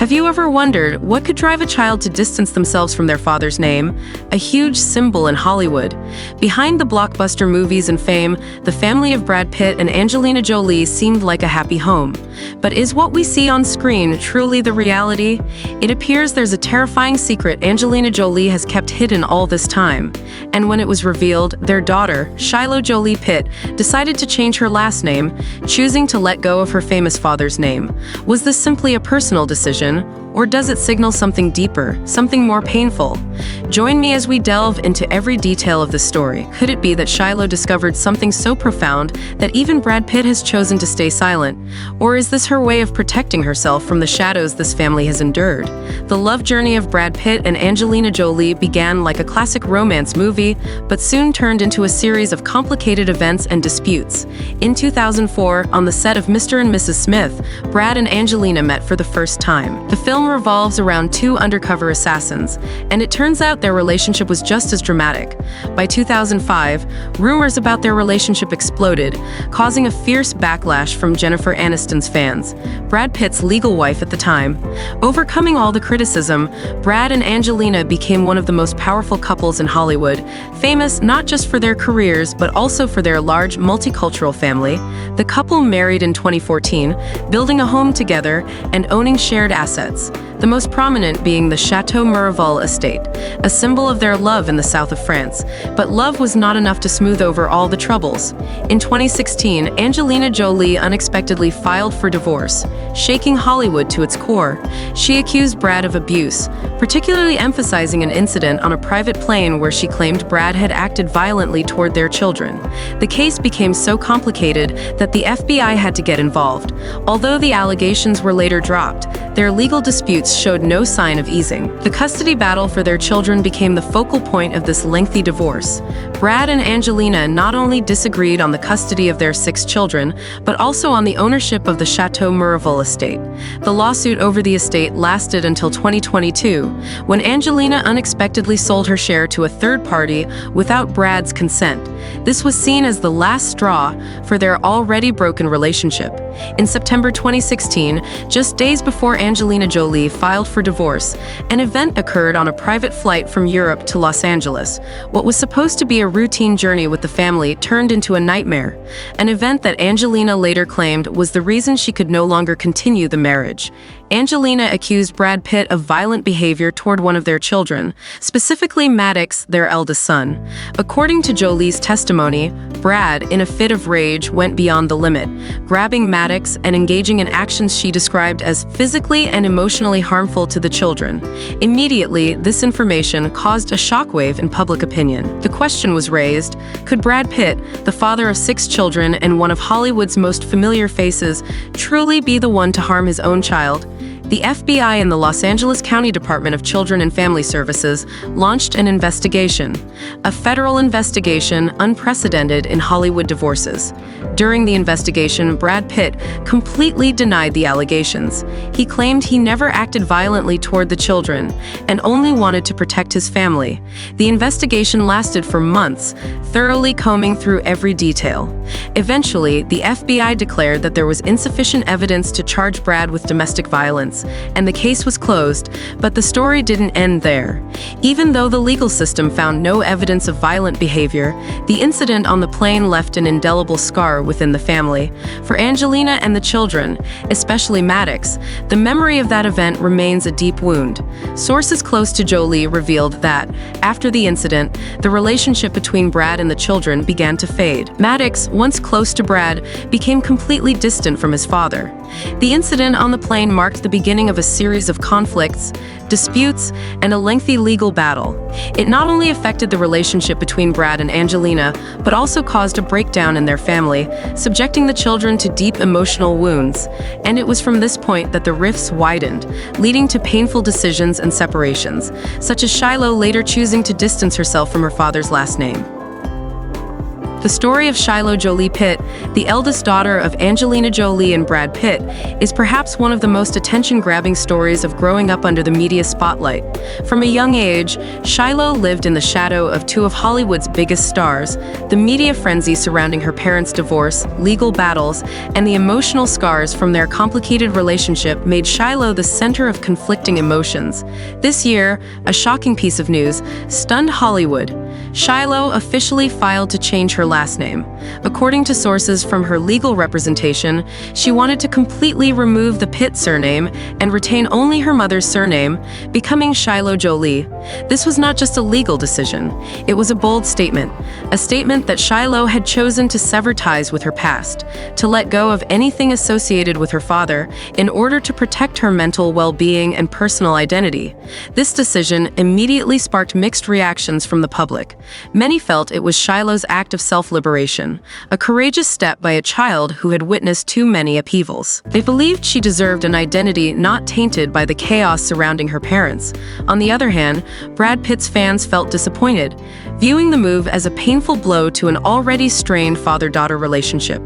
Have you ever wondered what could drive a child to distance themselves from their father's name? A huge symbol in Hollywood. Behind the blockbuster movies and fame, the family of Brad Pitt and Angelina Jolie seemed like a happy home. But is what we see on screen truly the reality? It appears there's a terrifying secret Angelina Jolie has kept hidden all this time. And when it was revealed, their daughter, Shiloh Jolie-Pitt, decided to change her last name, choosing to let go of her famous father's name. Was this simply a personal decision? Or does it signal something deeper, something more painful? Join me as we delve into every detail of the story. Could it be that Shiloh discovered something so profound that even Brad Pitt has chosen to stay silent? Or is this her way of protecting herself from the shadows this family has endured? The love journey of Brad Pitt and Angelina Jolie began like a classic romance movie, but soon turned into a series of complicated events and disputes. In 2004, on the set of Mr. and Mrs. Smith, Brad and Angelina met for the first time. The film revolves around two undercover assassins, and it turns out their relationship was just as dramatic. By 2005, rumors about their relationship exploded, causing a fierce backlash from Jennifer Aniston's fans, Brad Pitt's legal wife at the time. Overcoming all the criticism, Brad and Angelina became one of the most powerful couples in Hollywood, famous not just for their careers but also for their large multicultural family. The couple married in 2014, building a home together and owning shared assets, the most prominent being the Chateau Miraval estate, a symbol of their love in the south of France. But love was not enough to smooth over all the troubles. In 2016, Angelina Jolie unexpectedly filed for divorce, shaking Hollywood to its core. She accused Brad of abuse, particularly emphasizing an incident on a private plane where she claimed Brad had acted violently toward their children. The case became so complicated that the FBI had to get involved. Although the allegations were later dropped, their legal disputes showed no sign of easing. The custody battle for their children became the focal point of this lengthy divorce. Brad and Angelina not only disagreed on the custody of their 6 children, but also on the ownership of the Chateau Miraval estate. The lawsuit over the estate lasted until 2022, when Angelina unexpectedly sold her share to a third party without Brad's consent. This was seen as the last straw for their already broken relationship. In September 2016, just days before Angelina Jolie filed for divorce, an event occurred on a private flight from Europe to Los Angeles. What was supposed to be a routine journey with the family turned into a nightmare, an event that Angelina later claimed was the reason she could no longer continue the marriage. Angelina accused Brad Pitt of violent behavior toward one of their children, specifically Maddox, their eldest son. According to Jolie's testimony, Brad, in a fit of rage, went beyond the limit, grabbing Maddox and engaging in actions she described as physically and emotionally harmful to the children. Immediately, this information caused a shockwave in public opinion. The question was raised, could Brad Pitt, the father of 6 children and one of Hollywood's most familiar faces, truly be the one to harm his own child? The FBI and the Los Angeles County Department of Children and Family Services launched an investigation, a federal investigation unprecedented in Hollywood divorces. During the investigation, Brad Pitt completely denied the allegations. He claimed he never acted violently toward the children and only wanted to protect his family. The investigation lasted for months, thoroughly combing through every detail. Eventually, the FBI declared that there was insufficient evidence to charge Brad with domestic violence, and the case was closed, but the story didn't end there. Even though the legal system found no evidence of violent behavior, the incident on the plane left an indelible scar within the family. For Angelina and the children, especially Maddox, the memory of that event remains a deep wound. Sources close to Jolie revealed that, after the incident, the relationship between Brad and the children began to fade. Maddox, once close to Brad, became completely distant from his father. The incident on the plane marked the beginning of a series of conflicts, disputes, and a lengthy legal battle. It not only affected the relationship between Brad and Angelina, but also caused a breakdown in their family, subjecting the children to deep emotional wounds. And it was from this point that the rifts widened, leading to painful decisions and separations, such as Shiloh later choosing to distance herself from her father's last name. The story of Shiloh Jolie-Pitt, the eldest daughter of Angelina Jolie and Brad Pitt, is perhaps one of the most attention-grabbing stories of growing up under the media spotlight. From a young age, Shiloh lived in the shadow of two of Hollywood's biggest stars. The media frenzy surrounding her parents' divorce, legal battles, and the emotional scars from their complicated relationship made Shiloh the center of conflicting emotions. This year, a shocking piece of news stunned Hollywood. Shiloh officially filed to change her last name. According to sources from her legal representation, she wanted to completely remove the Pitt surname and retain only her mother's surname, becoming Shiloh Jolie. This was not just a legal decision. It was a bold statement, a statement that Shiloh had chosen to sever ties with her past, to let go of anything associated with her father in order to protect her mental well-being and personal identity. This decision immediately sparked mixed reactions from the public. Many felt it was Shiloh's act of self-liberation, a courageous step by a child who had witnessed too many upheavals. They believed she deserved an identity not tainted by the chaos surrounding her parents. On the other hand, Brad Pitt's fans felt disappointed, viewing the move as a painful blow to an already strained father-daughter relationship.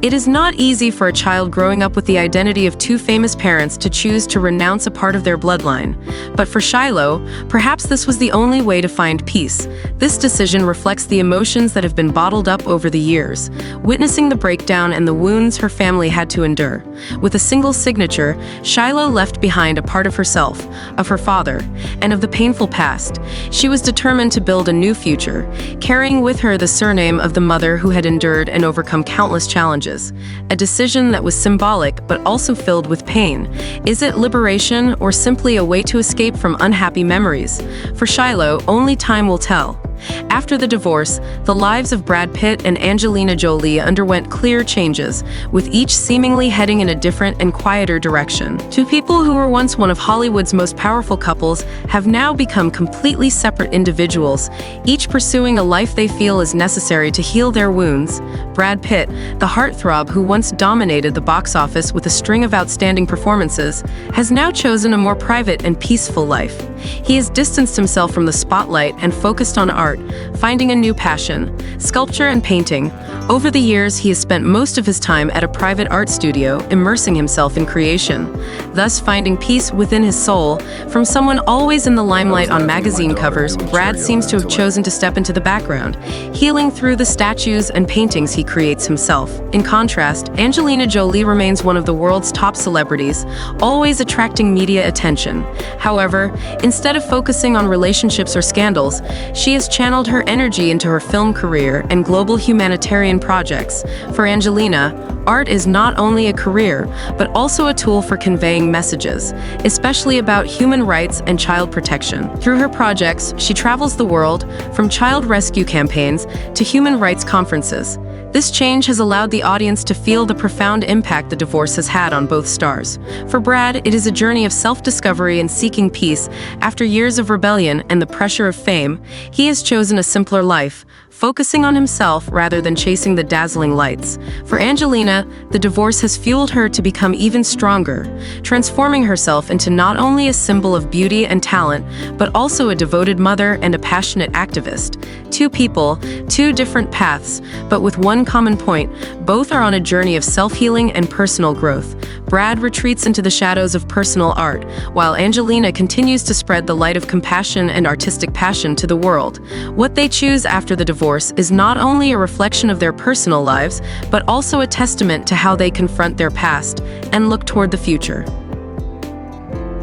It is not easy for a child growing up with the identity of two famous parents to choose to renounce a part of their bloodline. But for Shiloh, perhaps this was the only way to find peace. This decision reflects the emotions that have been bottled up over the years, witnessing the breakdown and the wounds her family had to endure. With a single signature, Shiloh left behind a part of herself, of her father, and of the painful past. She was determined to build a new future, carrying with her the surname of the mother who had endured and overcome countless challenges. A decision that was symbolic but also filled with pain. Is it liberation or simply a way to escape from unhappy memories? For Shiloh, only time will tell. After the divorce, the lives of Brad Pitt and Angelina Jolie underwent clear changes, with each seemingly heading in a different and quieter direction. Two people who were once one of Hollywood's most powerful couples have now become completely separate individuals, each pursuing a life they feel is necessary to heal their wounds. Brad Pitt, the heartthrob who once dominated the box office with a string of outstanding performances, has now chosen a more private and peaceful life. He has distanced himself from the spotlight and focused on art, finding a new passion, sculpture and painting. Over the years, he has spent most of his time at a private art studio, immersing himself in creation, thus finding peace within his soul. From someone always in the limelight on magazine covers, Brad seems to have chosen to step into the background, healing through the statues and paintings he creates himself. In contrast, Angelina Jolie remains one of the world's top celebrities, always attracting media attention. However, instead of focusing on relationships or scandals, she has channeled her energy into her film career and global humanitarian projects. For Angelina, art is not only a career, but also a tool for conveying messages, especially about human rights and child protection. Through her projects, she travels the world, from child rescue campaigns to human rights conferences. This change has allowed the audience to feel the profound impact the divorce has had on both stars. For Brad, it is a journey of self-discovery and seeking peace. After years of rebellion and the pressure of fame, he has chosen a simpler life, focusing on himself rather than chasing the dazzling lights. For Angelina, the divorce has fueled her to become even stronger, transforming herself into not only a symbol of beauty and talent, but also a devoted mother and a passionate activist. Two people, two different paths, but with one common point: both are on a journey of self-healing and personal growth. Brad retreats into the shadows of personal art, while Angelina continues to spread the light of compassion and artistic passion to the world. What they choose after the divorce is not only a reflection of their personal lives, but also a testament to how they confront their past and look toward the future.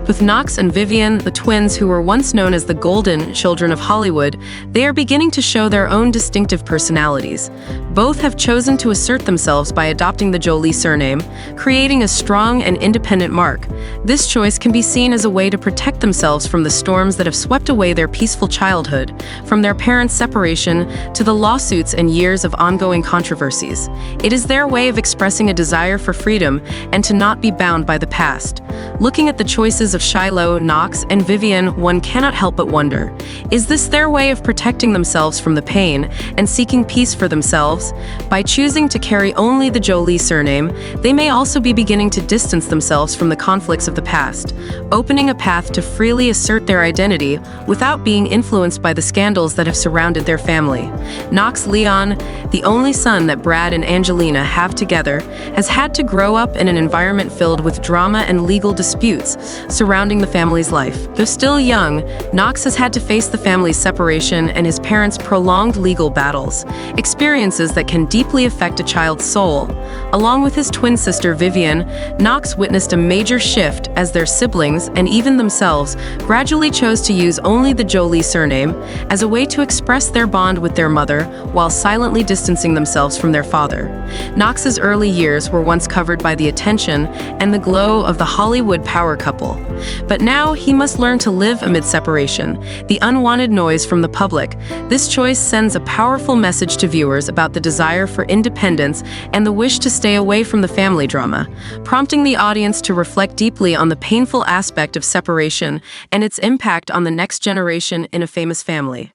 With Knox and Vivien, the twins who were once known as the golden children of Hollywood, they are beginning to show their own distinctive personalities. Both have chosen to assert themselves by adopting the Jolie surname, creating a strong and independent mark. This choice can be seen as a way to protect themselves from the storms that have swept away their peaceful childhood, from their parents' separation to the lawsuits and years of ongoing controversies. It is their way of expressing a desire for freedom and to not be bound by the past. Looking at the choices of of Shiloh, Knox and Vivien, one cannot help but wonder, is this their way of protecting themselves from the pain and seeking peace for themselves? By choosing to carry only the Jolie surname, they may also be beginning to distance themselves from the conflicts of the past, opening a path to freely assert their identity without being influenced by the scandals that have surrounded their family. Knox Leon, the only son that Brad and Angelina have together, has had to grow up in an environment filled with drama and legal disputes surrounding the family's life. Though still young, Knox has had to face the family's separation and his parents' prolonged legal battles, experiences that can deeply affect a child's soul. Along with his twin sister Vivien, Knox witnessed a major shift as their siblings, and even themselves, gradually chose to use only the Jolie surname as a way to express their bond with their mother while silently distancing themselves from their father. Knox's early years were once covered by the attention and the glow of the Hollywood power couple. But now he must learn to live amid separation, the unwanted noise from the public. This choice sends a powerful message to viewers about the desire for independence and the wish to stay away from the family drama, prompting the audience to reflect deeply on the painful aspect of separation and its impact on the next generation in a famous family.